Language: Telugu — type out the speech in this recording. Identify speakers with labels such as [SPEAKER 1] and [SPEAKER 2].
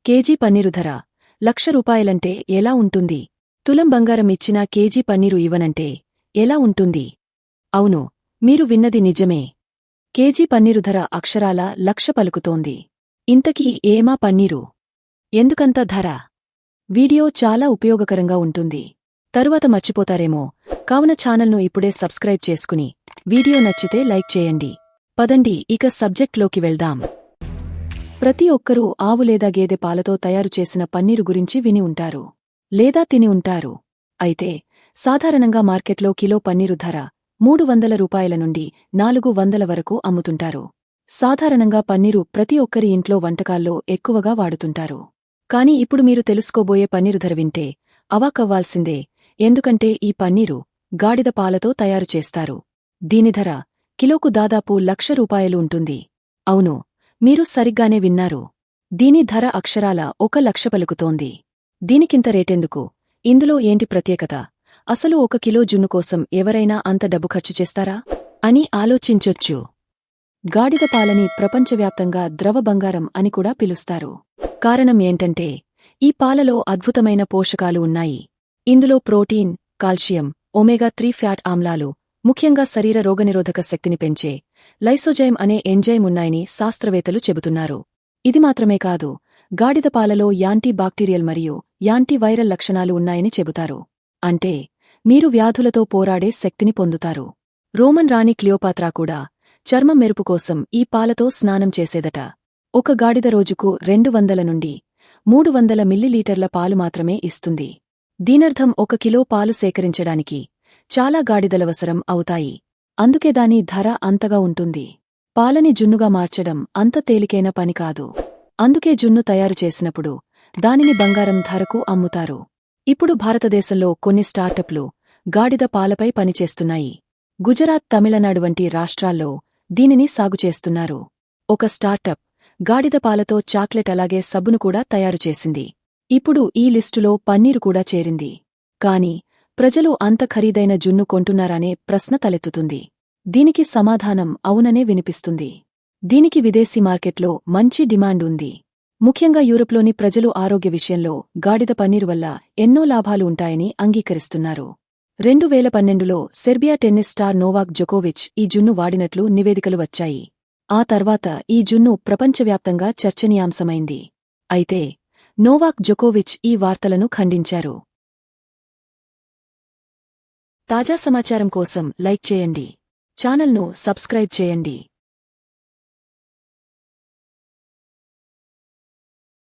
[SPEAKER 1] కేజీ పన్నీరు ధర ₹1,00,000 ఎలా ఉంటుంది? తులం బంగారం ఇచ్చినా కేజీ పన్నీరు ఇవ్వనంటే ఎలా ఉంటుంది? అవును, మీరు విన్నది నిజమే. కేజీ పన్నీరు ధర అక్షరాల 1,00,000 పలుకుతోంది. ఇంతకీ ఏమా పన్నీరు? ఎందుకంత ధర? వీడియో చాలా ఉపయోగకరంగా ఉంటుంది. తరువాత మర్చిపోతారేమో, కావున ఛానల్ను ఇప్పుడే సబ్స్క్రైబ్ చేసుకుని వీడియో నచ్చితే లైక్ చేయండి. పదండి ఇక సబ్జెక్ట్లోకి వెళ్దాం. ప్రతి ఒక్కరూ ఆవు లేదా గేదె పాలతో తయారు చేసిన పన్నీరు గురించి విని ఉంటారు, లేదా తిని ఉంటారు. అయితే సాధారణంగా మార్కెట్లో కిలో పన్నీరు ధర ₹300 నుండి ₹400 వరకు అమ్ముతుంటారు. సాధారణంగా పన్నీరు ప్రతి ఒక్కరి ఇంట్లో వంటకాల్లో ఎక్కువగా వాడుతుంటారు. కాని ఇప్పుడు మీరు తెలుసుకోబోయే పన్నీరు ధర వింటే అవాక్కవ్వాల్సిందే, ఎందుకంటే ఈ పన్నీరు గాడిద పాలతో తయారు చేస్తారు. దీని ధర కిలోకు దాదాపు ₹1,00,000 ఉంటుంది. అవును, మీరు సరిగ్గానే విన్నారు. దీని ధర అక్షరాల 1,00,000 పలుకుతోంది. దీనికింత రేటెందుకు? ఇందులో ఏంటి ప్రత్యేకత? అసలు 1 కిలో జున్ను కోసం ఎవరైనా అంత డబ్బు ఖర్చు చేస్తారా అని ఆలోచించొచ్చు. గాడిద పాలని ప్రపంచవ్యాప్తంగా ద్రవ బంగారం అని కూడా పిలుస్తారు. కారణం ఏంటంటే ఈ పాలలో అద్భుతమైన పోషకాలు ఉన్నాయి. ఇందులో ప్రోటీన్, కాల్షియం, ఒమేగా-3 ఫ్యాట్ ఆమ్లాలు, ముఖ్యంగా శరీర రోగనిరోధక శక్తిని పెంచే లైసోజైమ్ అనే ఎంజైమ్ ఉన్నాయని శాస్త్రవేత్తలు చెబుతున్నారు. ఇది మాత్రమే కాదు, గాడిద పాలలో యాంటీ బాక్టీరియల్ మరియు యాంటీ వైరల్ లక్షణాలు ఉన్నాయని చెబుతారు. అంటే మీరు వ్యాధులతో పోరాడే శక్తిని పొందుతారు. రోమన్ రాణి క్లియోపాత్రా కూడా చర్మం మెరుపు కోసం ఈ పాలతో స్నానం చేసేదట. ఒక గాడిద రోజుకు 200 నుండి 300 మిల్లీలీటర్ల పాలు మాత్రమే ఇస్తుంది. దీనర్థం 1 కిలో పాలు సేకరించడానికి చాలా గాడిదలవసరం అవుతాయి. అందుకే దాని ధర అంతగా ఉంటుంది. పాలని జున్నుగా మార్చడం అంత తేలికైన పని కాదు. అందుకే జున్ను తయారు చేసినప్పుడు దానిని బంగారం ధరకు అమ్ముతారు. ఇప్పుడు భారతదేశంలో కొన్ని స్టార్టప్లు గాడిద పాలపై పనిచేస్తున్నాయి. గుజరాత్, తమిళనాడు వంటి రాష్ట్రాల్లో దీనిని సాగుచేస్తున్నారు. ఒక స్టార్టప్ గాడిద పాలతో చాక్లెట్ అలాగే సబ్బును కూడా తయారు చేసింది. ఇప్పుడు ఈ లిస్టులో పన్నీరు కూడా చేరింది. కాని ప్రజలు అంత ఖరీదైన జున్ను కొంటున్నారనే ప్రశ్న తలెత్తుతుంది. దీనికి సమాధానం అవుననే వినిపిస్తుంది. దీనికి విదేశీ మార్కెట్లో మంచి డిమాండ్ ఉంది. ముఖ్యంగా యూరప్లోని ప్రజలు ఆరోగ్య విషయంలో గాడిద పన్నీరు వల్ల ఎన్నో లాభాలు ఉంటాయని అంగీకరిస్తున్నారు. 2012లో సెర్బియా టెన్నిస్ స్టార్ నోవాక్ జొకోవిచ్ ఈ జున్ను వాడినట్లు నివేదికలు వచ్చాయి. ఆ తర్వాత ఈ జున్ను ప్రపంచవ్యాప్తంగా చర్చనీయాంశమైంది. అయితే నోవాక్ జొకోవిచ్ ఈ వార్తలను ఖండించారు. తాజా సమాచారం కోసం లైక్ చేయండి. ఛానల్ను సబ్స్క్రైబ్ చేయండి.